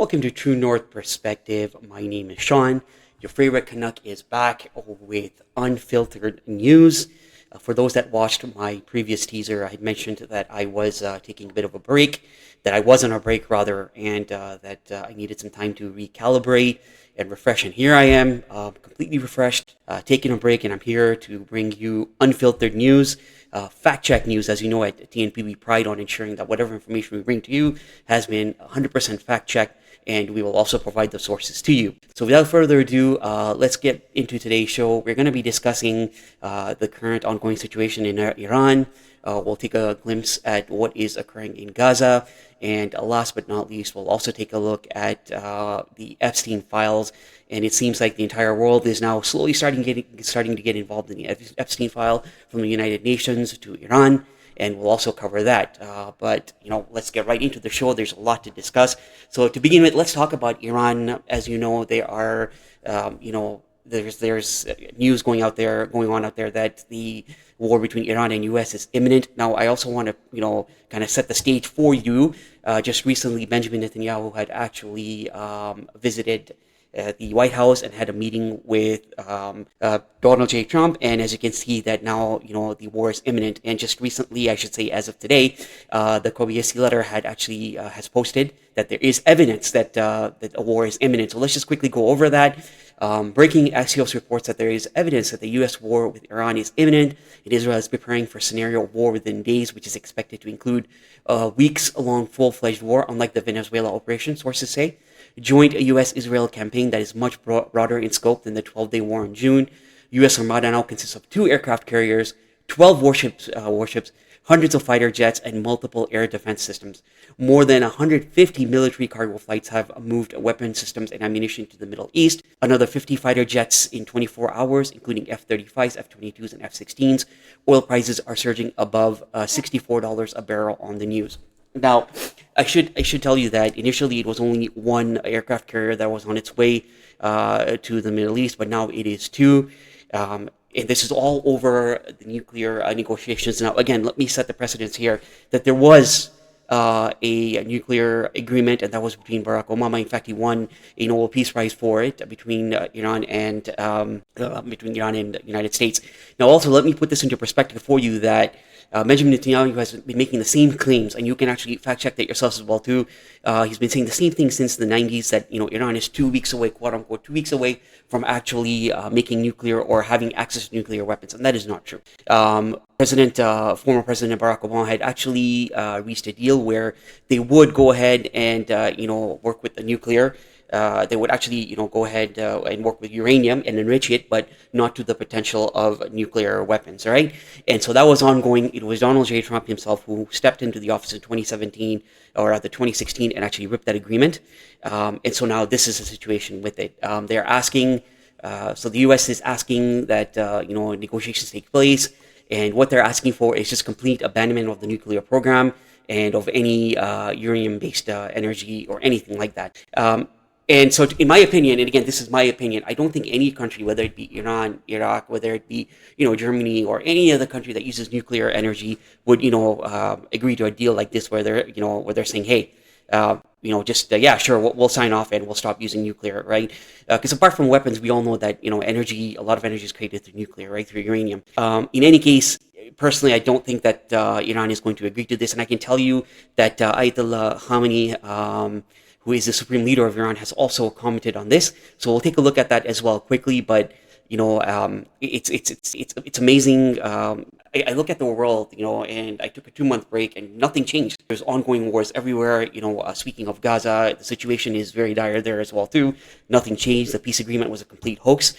Welcome to True North Perspective. My name is Sean. Your favorite Canuck is back with unfiltered news. For those that watched my previous teaser, I had mentioned that I was taking a bit of a break, that I was on a break rather, and that I needed some time to recalibrate and refresh. And here I am, completely refreshed, taking a break, and I'm here to bring you unfiltered news. Fact check news. As you know, at TNP, we pride on ensuring that whatever information we bring to you has been 100% fact checked, and we will also provide the sources to you. So without further ado, let's get into today's show. We're going to be discussing the current ongoing situation in Iran. We'll take a glimpse at what is occurring in Gaza. And last but not least, we'll also take a look at the Epstein files. And it seems like the entire world is now slowly starting to get involved in the Epstein file, from the United Nations to Iran. And we'll also cover that. But let's get right into the show. There's a lot to discuss. So to begin with, let's talk about Iran. As you know, they are, there's news going on out there that the war between Iran and U.S. is imminent. Now, I also want to, kind of set the stage for you. Just recently, Benjamin Netanyahu had actually visited the White House and had a meeting with Donald J. Trump. And as you can see, that now, the war is imminent. And just recently, I should say, as of today, the Kobayashi letter had actually has posted that there is evidence that that a war is imminent. So let's just quickly go over that. Breaking Axios reports that there is evidence that the U.S. war with Iran is imminent, and Israel is preparing for a scenario of war within days, which is expected to include weeks-long full-fledged war, unlike the Venezuela operation, sources say. Joint U.S.-Israel campaign that is much broader in scope than the 12-day war in June. U.S. Armada now consists of 2 aircraft carriers, 12 warships, hundreds of fighter jets, and multiple air defense systems. More than 150 military cargo flights have moved weapon systems and ammunition to the Middle East. Another 50 fighter jets in 24 hours, including F-35s, F-22s, and F-16s. Oil prices are surging above $64 a barrel on the news. Now, I should tell you that initially it was only 1 aircraft carrier that was on its way to the Middle East, but now it is 2. And this is all over the nuclear negotiations. Now, again, let me set the precedence here that there was a nuclear agreement, and that was between Barack Obama. In fact, he won a Nobel Peace Prize for it between Iran and the United States. Now, also, let me put this into perspective for you that Benjamin Netanyahu has been making the same claims, and you can actually fact check that yourselves as well too. He's been saying the same thing since the 90s, that Iran is 2 weeks away, quote unquote, 2 weeks away from actually making nuclear or having access to nuclear weapons, and that is not true. Former President Barack Obama had actually reached a deal where they would go ahead and work with the nuclear. They would actually, go ahead and work with uranium and enrich it, but not to the potential of nuclear weapons, right? And so that was ongoing. It was Donald J. Trump himself who stepped into the office in 2017 or rather 2016 and actually ripped that agreement. And so now this is the situation with it. They're asking, so the U.S. is asking that, negotiations take place. And what they're asking for is just complete abandonment of the nuclear program and of any uranium-based energy or anything like that. And so, in my opinion, and again, this is my opinion, I don't think any country, whether it be Iran, Iraq, whether it be, Germany or any other country that uses nuclear energy would, agree to a deal like this where they're saying, hey, sure, we'll sign off and we'll stop using nuclear, right? Because apart from weapons, we all know that, a lot of energy is created through nuclear, right, through uranium. In any case, personally, I don't think that Iran is going to agree to this. And I can tell you that Ayatollah Khamenei, who is the supreme leader of Iran, has also commented on this. So we'll take a look at that as well quickly. But it's amazing. I look at the world, and I took a 2-month break, and nothing changed. There's ongoing wars everywhere. Speaking of Gaza, the situation is very dire there as well too. Nothing changed. The peace agreement was a complete hoax.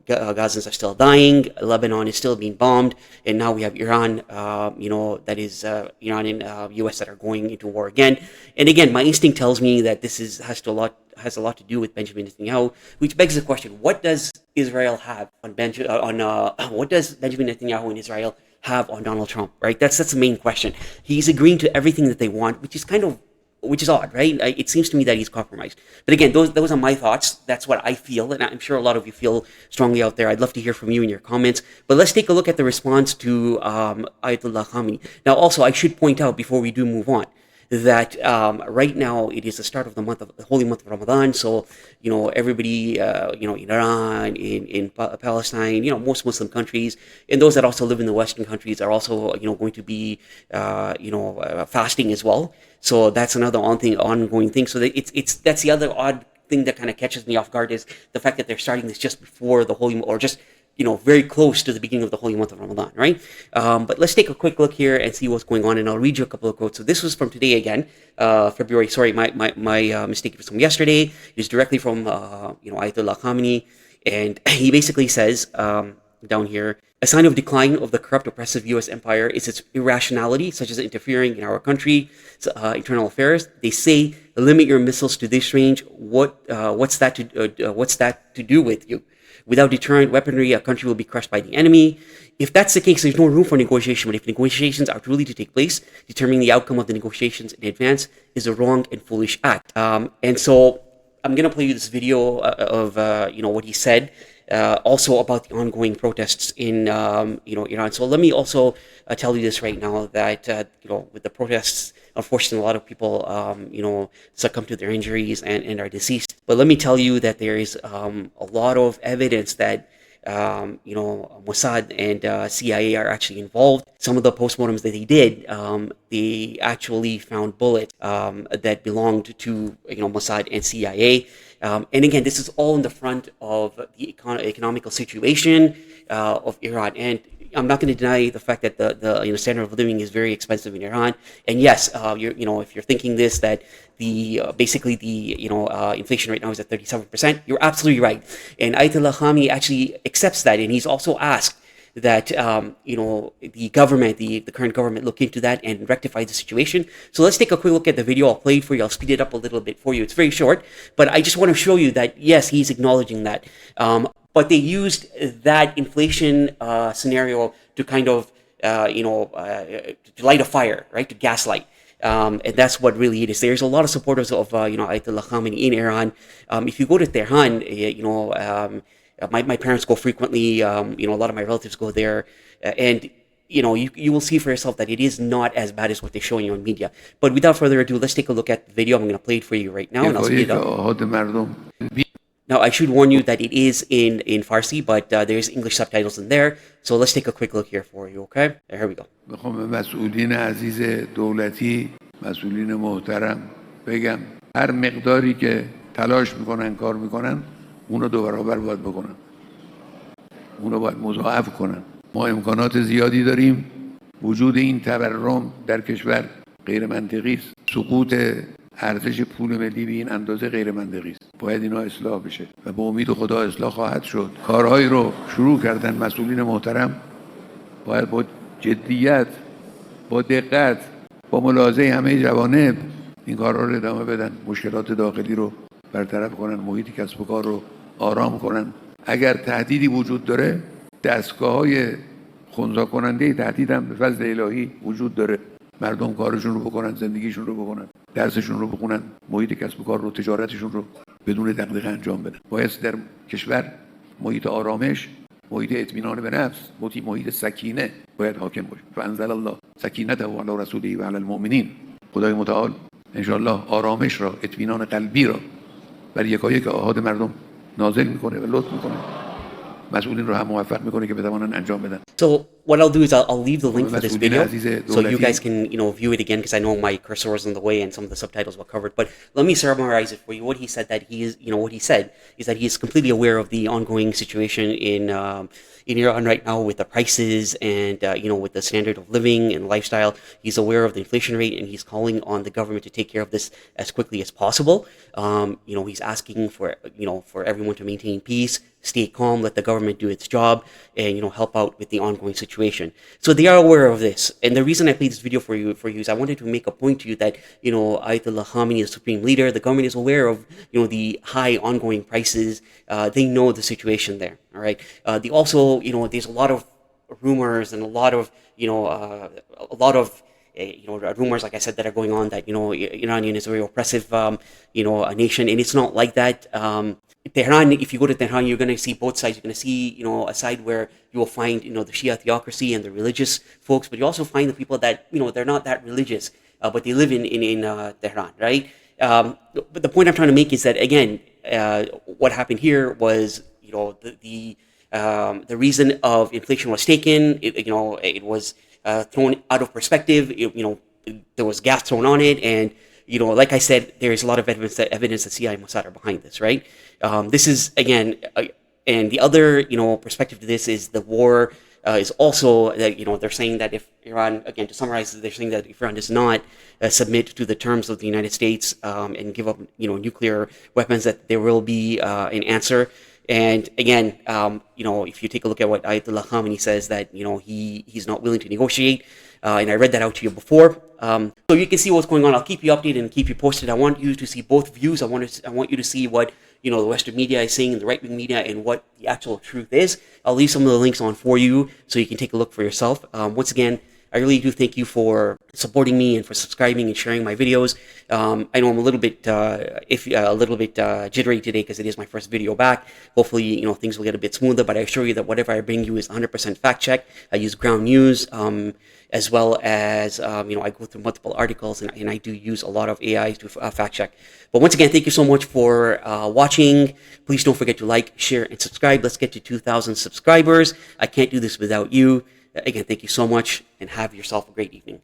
Gazans are still dying. Lebanon is still being bombed, and now we have Iran. That is Iran and U.S. that are going into war again. And again, my instinct tells me that this has a lot to do with Benjamin Netanyahu, which begs the question: what does Israel have on what does Benjamin Netanyahu and Israel have on Donald Trump? Right. That's the main question. He's agreeing to everything that they want, which is odd, right? It seems to me that he's compromised. But again, those are my thoughts. That's what I feel, and I'm sure a lot of you feel strongly out there. I'd love to hear from you in your comments. But let's take a look at the response to Ayatollah Khamenei. Now, also, I should point out before we do move on that right now it is the start of the holy month of Ramadan. So, everybody, in Iran, in Palestine, most Muslim countries, and those that also live in the Western countries are also, going to be, fasting as well. So that's another ongoing thing. So that's the other odd thing that kind of catches me off guard is the fact that they're starting this just before the holy, or just very close to the beginning of the holy month of Ramadan, right? But let's take a quick look here and see what's going on, and I'll read you a couple of quotes. So this was from today again, February. Sorry, my mistake was from yesterday. It is directly from Ayatollah Khamenei, and he basically says down here, a sign of decline of the corrupt, oppressive U.S. empire is its irrationality, such as interfering in our country's internal affairs. They say, limit your missiles to this range. What's that to do with you? Without deterrent weaponry, a country will be crushed by the enemy. If that's the case, there's no room for negotiation. But if negotiations are truly to take place, determining the outcome of the negotiations in advance is a wrong and foolish act. And so I'm going to play you this video of what he said, also about the ongoing protests in Iran. So let me also tell you this right now that with the protests, unfortunately, a lot of people succumb to their injuries and are deceased. But let me tell you that there is a lot of evidence that Mossad and CIA are actually involved. Some of the postmortems that they did, they actually found bullets that belonged to Mossad and CIA. And again, this is all in the front of the economical situation of Iran. And I'm not going to deny the fact that the standard of living is very expensive in Iran. And yes, if you're thinking this, that basically the inflation right now is at 37%, you're absolutely right. And Ayatollah Khamenei actually accepts that, and he's also asked that the government, the current government, look into that and rectify the situation. So let's take a quick look at the video. I'll play it for you. I'll speed it up a little bit for you. It's very short, but I just want to show you that yes, he's acknowledging that. But they used that inflation scenario to kind of to light a fire, right? To gaslight. And that's what really it is. There's a lot of supporters of Ayatollah Khamenei in Iran. If you go to Tehran, my parents go frequently. A lot of my relatives go there, and you will see for yourself that it is not as bad as what they're showing you on media. But without further ado, let's take a look at the video. I'm going to play it for you right now, and I'll speed it up. Now, I should warn you that it is in Farsi, but there's English subtitles in there. So let's take a quick look here for you, okay? Here we go. مسئولین عزیز دولتی، مسئولین محترم بگم هر مقداری که تلاش میکنن کار میکنن اونو دو برابر باید بکنن، اونو باید مضاعف کنن. ما امکانات زیادی داریم. وجود این تورم در کشور غیر منطقی است. سقوط ارزش پول ملی به این اندازه غیر منطقی است. باید اینا اصلاح بشه و به امید خدا اصلاح خواهد شد. کارهایی رو شروع کردن مسئولین محترم، باید با جدیت، با دقت، با ملاحظه همه جوانب این کارها رو ادامه بدن. مشکلات داخلی رو برطرف کنن، محیط کسب و کار رو آرام کنن. اگر تهدیدی وجود داره، دستگاه‌های خنثی کننده تهدید هم به فضل الهی وجود داره. مردم کارشون رو بکنن، زندگیشون رو بکنن، درسشون رو بخونن، محیط کسب و کار رو، تجارتشون رو بدون دغدغه انجام بدن. باید در کشور محیط آرامش، محیط اطمینان به نفس، محیط سکینه باید حاکم باشه. فانزل الله سکینته علی رسوله و علی المؤمنین. خدای متعال انشاءالله آرامش را، اطمینان قلبی را بر یکایک آحاد مردم نازل میکنه و لطف میکنه. مسئولین رو هم موفق میکنه که بتوانن انجام بدن. So what I'll do is I'll leave the link for this video so you guys can view it again, because I know my cursor was in the way and some of the subtitles were covered. But let me summarize it for you. What he said that he is what he said is that he is completely aware of the ongoing situation in Iran right now with the prices and with the standard of living and lifestyle. He's aware of the inflation rate, and he's calling on the government to take care of this as quickly as possible. He's asking for everyone to maintain peace, stay calm, let the government do its job, and help out with the ongoing situation. So they are aware of this, and the reason I played this video for you is I wanted to make a point to you that Ayatollah Khamenei, the supreme leader, the government is aware of the high ongoing prices. They know the situation there. All right. They also there's a lot of rumors and a lot of rumors, like I said, that are going on that Iranian is a very oppressive a nation, and it's not like that. Tehran, if you go to Tehran, you're going to see both sides. You're going to see a side where you will find the Shia theocracy and the religious folks, but you also find the people that they're not that religious. but they live in Tehran, right? But the point I'm trying to make is that, again, what happened here was, the reason of inflation was taken. It was thrown out of perspective. There was gas thrown on it, and like I said, there is a lot of evidence that CIA and Mossad are behind this, right? This is, again, and the other perspective to this is the war is also that they're saying that if Iran, again, to summarize, they're saying that if Iran does not submit to the terms of the United States and give up nuclear weapons, that there will be an answer. And again, if you take a look at what Ayatollah Khamenei says, that he's not willing to negotiate, and I read that out to you before. So you can see what's going on. I'll keep you updated and keep you posted. I want you to see both views. I want you to see what the Western media is saying, the right-wing media, and what the actual truth is. I'll leave some of the links on for you so you can take a look for yourself. Once again, I really do thank you for supporting me and for subscribing and sharing my videos. I know I'm a little bit jittery today because it is my first video back. Hopefully, things will get a bit smoother, but I assure you that whatever I bring you is 100% fact check. I use ground news, as well as, I go through multiple articles, and I do use a lot of AI to fact check. But once again, thank you so much for watching. Please don't forget to like, share, and subscribe. Let's get to 2,000 subscribers. I can't do this without you. Again, thank you so much, and have yourself a great evening.